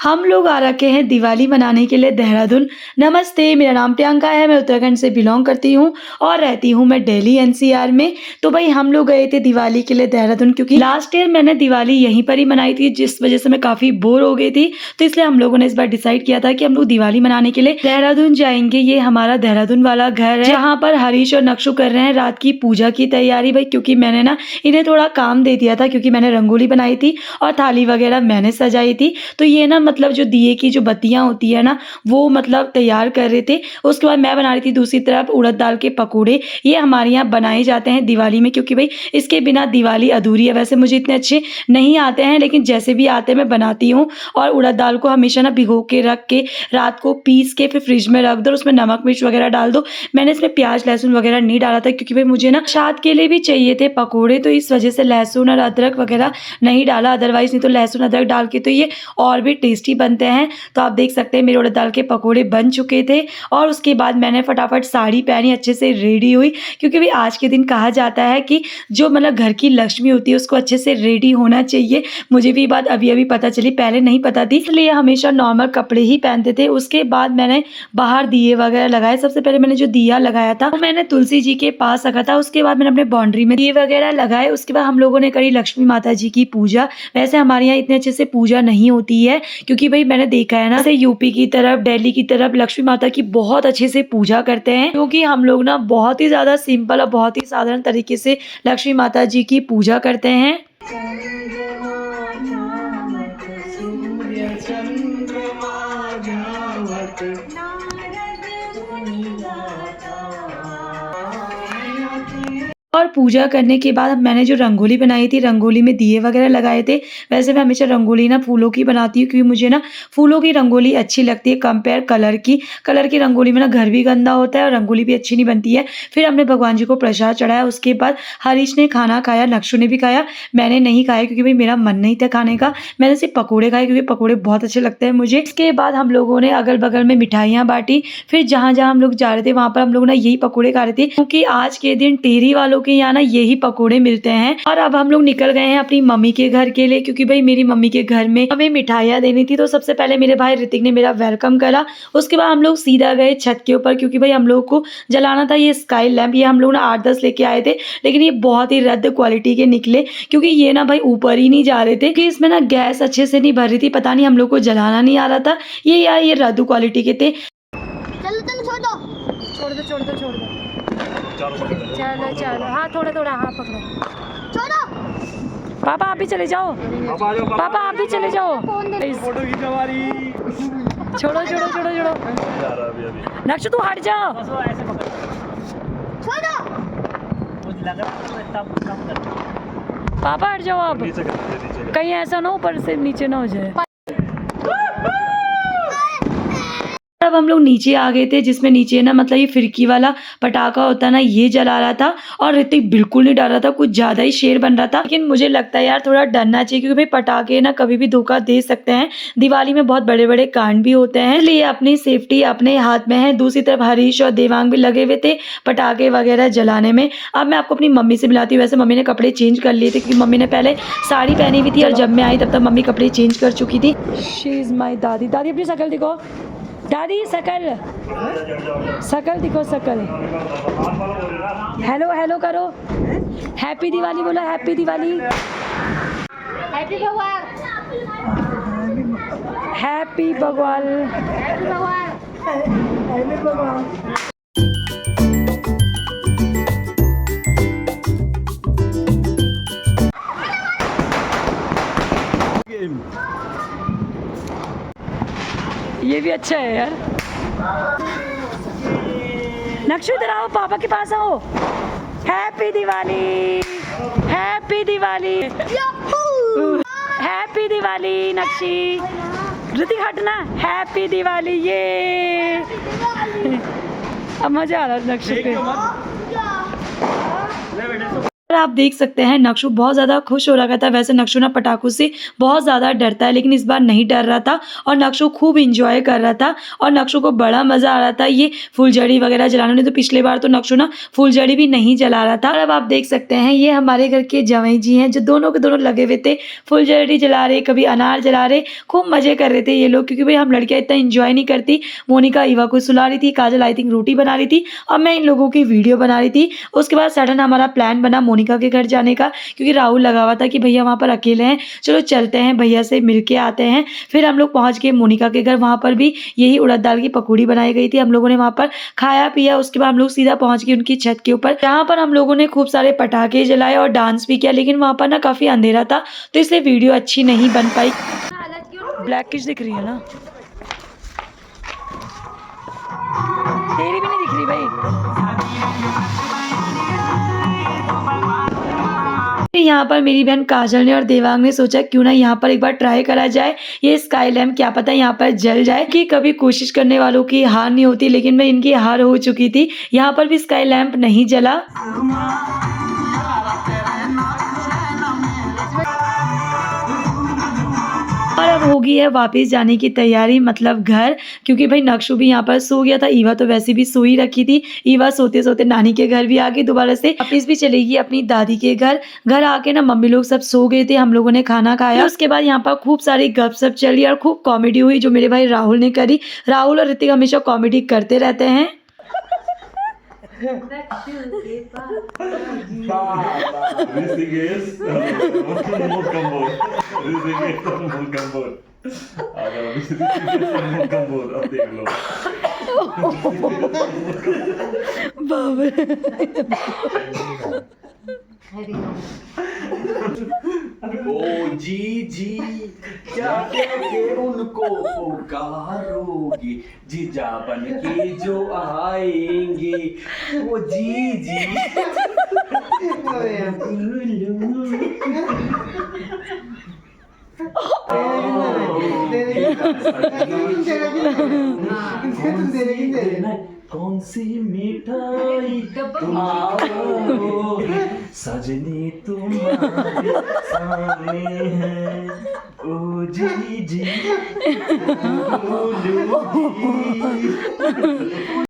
हम लोग आ रखे हैं दिवाली मनाने के लिए देहरादून। नमस्ते, मेरा नाम प्रियंका है, मैं उत्तराखंड से बिलॉन्ग करती हूँ और रहती हूँ मैं दिल्ली एनसीआर में। तो भाई हम लोग गए थे दिवाली के लिए देहरादून, क्योंकि लास्ट ईयर मैंने दिवाली यहीं पर ही मनाई थी, जिस वजह से मैं काफ़ी बोर हो गई थी। तो इसलिए हम लोगों ने इस बार डिसाइड किया था कि हम लोग दिवाली मनाने के लिए देहरादून जाएंगे। ये हमारा देहरादून वाला घर है, जहाँ पर हरीश और नक्शु कर रहे हैं रात की पूजा की तैयारी। भाई क्योंकि मैंने ना इन्हें थोड़ा काम दे दिया था, क्योंकि मैंने रंगोली बनाई थी और थाली वगैरह मैंने सजाई थी। तो ये ना मतलब जो दिए की जो बत्तियां होती है ना, वो मतलब तैयार कर रहे थे। उसके बाद मैं बना रही थी दूसरी तरफ उड़द दाल के पकौड़े। ये हमारे यहाँ बनाए जाते हैं दिवाली में, क्योंकि भाई इसके बिना दिवाली अधूरी है। वैसे मुझे इतने अच्छे नहीं आते हैं, लेकिन जैसे भी आते हैं मैं बनाती हूँ। और उड़द दाल को हमेशा ना भिगो के रख के रात को पीस के फिर फ्रिज में रख दो, उसमें नमक मिर्च वगैरह डाल दो। मैंने इसमें प्याज लहसुन वगैरह नहीं डाला था, क्योंकि भाई मुझे ना स्वाद के लिए भी चाहिए थे पकौड़े, तो इस वजह से लहसुन और अदरक वगैरह नहीं डाला। अदरवाइज नहीं तो लहसुन अदरक डाल के तो ये और भी टेस्टी बनते हैं। तो आप देख सकते हैं मेरे उड़द दाल के पकोड़े बन चुके थे। और उसके बाद मैंने फटाफट साड़ी पहनी, अच्छे से रेडी हुई, क्योंकि भी आज के दिन कहा जाता है कि जो मतलब घर की लक्ष्मी होती है उसको अच्छे से रेडी होना चाहिए। मुझे भी बात अभी अभी पता चली, पहले नहीं पता थी, इसलिए हमेशा नॉर्मल कपड़े ही पहनते थे। उसके बाद मैंने बाहर दिए वगैरह लगाए। सबसे पहले मैंने जो दिया लगाया था वो मैंने तुलसी जी के पास रखा था। उसके बाद मैंने अपने बाउंड्री में दिए वगैरह लगाए। उसके बाद हम लोगों ने करी लक्ष्मी माता जी की पूजा। वैसे हमारे यहाँ इतने अच्छे से पूजा नहीं होती है, क्योंकि भाई मैंने देखा है ना, जैसे यूपी की तरफ दिल्ली की तरफ लक्ष्मी माता की बहुत अच्छे से पूजा करते हैं। क्योंकि हम लोग ना बहुत ही ज्यादा सिंपल और बहुत ही साधारण तरीके से लक्ष्मी माता जी की पूजा करते हैं। और पूजा करने के बाद मैंने जो रंगोली बनाई थी, रंगोली में दिए वगैरह लगाए थे। वैसे मैं हमेशा रंगोली ना फूलों की बनाती हूँ, क्योंकि मुझे ना फूलों की रंगोली अच्छी लगती है कंपेयर कलर की रंगोली में ना घर भी गंदा होता है और रंगोली भी अच्छी नहीं बनती है। फिर हमने भगवान जी को प्रसाद चढ़ाया। उसके बाद हरीश ने खाना खाया, नक्शु ने भी खाया, मैंने नहीं खाया क्योंकि भाई मेरा मन नहीं था खाने का। मैंने सिर्फ पकौड़े खाए, क्योंकि पकौड़े बहुत अच्छे लगते हैं मुझे। इसके बाद हम लोगों ने अगल बगल में मिठाइयाँ बांटी। फिर जहाँ जहाँ हम लोग जा रहे थे वहाँ पर हम लोग ना यही पकौड़े खा रहे थे, क्योंकि आज के दिन टेरी वालों के यहाँ ना यही पकोड़े मिलते हैं। और अब हम लोग निकल गए हैं अपनी मम्मी के घर के लिए, क्योंकि भाई मेरी मम्मी के घर में हमें मिठाइयाँ देनी थी। तो सबसे पहले मेरे भाई ऋतिक ने मेरा वेलकम करा। उसके बाद हम लोग सीधा गए छत के ऊपर, क्योंकि भाई हम लोग को जलाना था ये स्काई लैंप। ये हम लोग ना 8-10 लेके आए थे, लेकिन ये बहुत ही रद्द क्वालिटी के निकले, क्योंकि ये ना भाई ऊपर ही नहीं जा रहे थे, कि इसमें ना गैस अच्छे से नहीं भर रही थी। पता नहीं हम लोग को जलाना नहीं आ रहा था। ये रद्द क्वालिटी के थे। छोड़ दो चलो हाँ थोड़ा हाँ पकड़ो। पापा आप भी चले जाओ, पापा आप भी चले जाओ। छोड़ो नक्शु तू हट जा। पापा हट जाओ आप, कहीं ऐसा ना ऊपर से नीचे ना हो जाए। अब हम लोग नीचे आ गए थे, जिसमें नीचे ना मतलब ये फिरकी वाला पटाखा होता है ना, ये जला रहा था। और ऋतिक बिल्कुल नहीं डर रहा था, कुछ ज्यादा ही शेर बन रहा था। लेकिन मुझे लगता है यार थोड़ा डरना चाहिए, क्योंकि भाई पटाखे ना कभी भी धोखा दे सकते हैं। दिवाली में बहुत बड़े बड़े कांड भी होते हैं, इसलिए अपनी सेफ्टी अपने हाथ में है। दूसरी तरफ हरीश और देवांग भी लगे हुए थे पटाखे वगैरह जलाने में। अब मैं आपको अपनी मम्मी से मिलाती हूँ। वैसे मम्मी ने कपड़े चेंज कर लिए थे, क्योंकि मम्मी ने पहले साड़ी पहनी हुई थी और जब मैं आई तब तक मम्मी कपड़े चेंज कर चुकी थी। शी इज माई दादी। दादी अपनी शकल दिखो, दादी शकल दिखो, शकल। हेलो करो, हैप्पी दिवाली बोलो, हैप्पी दिवाली, हैप्पी भगवान, हैप्पी भगवान। ये भी अच्छा है यार। नक्शु इधर आओ, पापा के पास आओ। Happy Diwali, happy Diwali, happy Diwali. Nakshi Hrithik हटना, हैप्पी दिवाली। ये अब मजा आ रहा है नक्शु पे। और आप देख सकते हैं नक्शु बहुत ज़्यादा खुश हो रखा था। वैसे नक्शु ना पटाखों से बहुत ज़्यादा डरता है, लेकिन इस बार नहीं डर रहा था और नक्शु खूब एंजॉय कर रहा था और नक्शु को बड़ा मज़ा आ रहा था ये फुलझड़ी वगैरह जलाने में। तो पिछले बार तो नक्शु ना फुलझड़ी भी नहीं जला रहा था। और अब आप देख सकते हैं ये हमारे घर के जवाई जी हैं, जो दोनों के दोनों लगे हुए थे, फुलझड़ी जला रहे, कभी अनार जला रहे, खूब मज़े कर रहे थे ये लोग। क्योंकि भाई हम लड़कियाँ इतना एंजॉय नहीं करती। मोनिका ईवा को सुला रही थी, काजल आई थिंक रोटी बना रही थी और मैं इन लोगों की वीडियो बना रही थी। उसके बाद सडन हमारा प्लान बना मोनिका के घर जाने का, क्योंकि राहुल लगा हुआ था कि भैया वहाँ पर अकेले हैं, चलो चलते हैं भैया से मिल के आते हैं। फिर हम लोग पहुँच गए मोनिका के घर। वहाँ पर भी यही उड़द दाल की पकौड़ी बनाई गई थी। हम लोगों ने वहाँ पर खाया पिया। उसके बाद हम लोग सीधा पहुँच गए उनकी छत के ऊपर, जहाँ पर हम लोगों ने खूब सारे पटाखे जलाए और डांस भी किया। लेकिन वहाँ पर ना काफ़ी अंधेरा था, तो इसलिए वीडियो अच्छी नहीं बन पाई। ब्लैक किश दिख रही है ना, तेरी भी नहीं दिख रही भाई। यहाँ पर मेरी बहन काजल ने और देवांग ने सोचा क्यों ना यहाँ पर एक बार ट्राई करा जाए ये स्काई लैम्प, क्या पता यहाँ पर जल जाए। कि कभी कोशिश करने वालों की हार नहीं होती, लेकिन मैं इनकी हार हो चुकी थी। यहाँ पर भी स्काई लैम्प नहीं जला। और अब होगी है वापस जाने की तैयारी, मतलब घर, क्योंकि भाई नक्शु भी यहाँ पर सो गया था। ईवा तो वैसे भी सो ही रखी थी। ईवा सोते सोते नानी के घर भी आ गई, दोबारा से वापस भी चलेगी अपनी दादी के घर। घर आके ना मम्मी लोग सब सो गए थे, हम लोगों ने खाना खाया। उसके बाद यहाँ पर खूब सारी गपशप चली और खूब कॉमेडी हुई जो मेरे भाई राहुल ने करी। राहुल और ऋतिक हमेशा कॉमेडी करते रहते हैं। ओ जी जी क्या के उनको पुकारोगे, जीजा बन के जो आएंगे, ओ जी जी। कौन सी मिठाई तुम आओगे, सजनी तुम्हारे सामने है, ओ जी जी।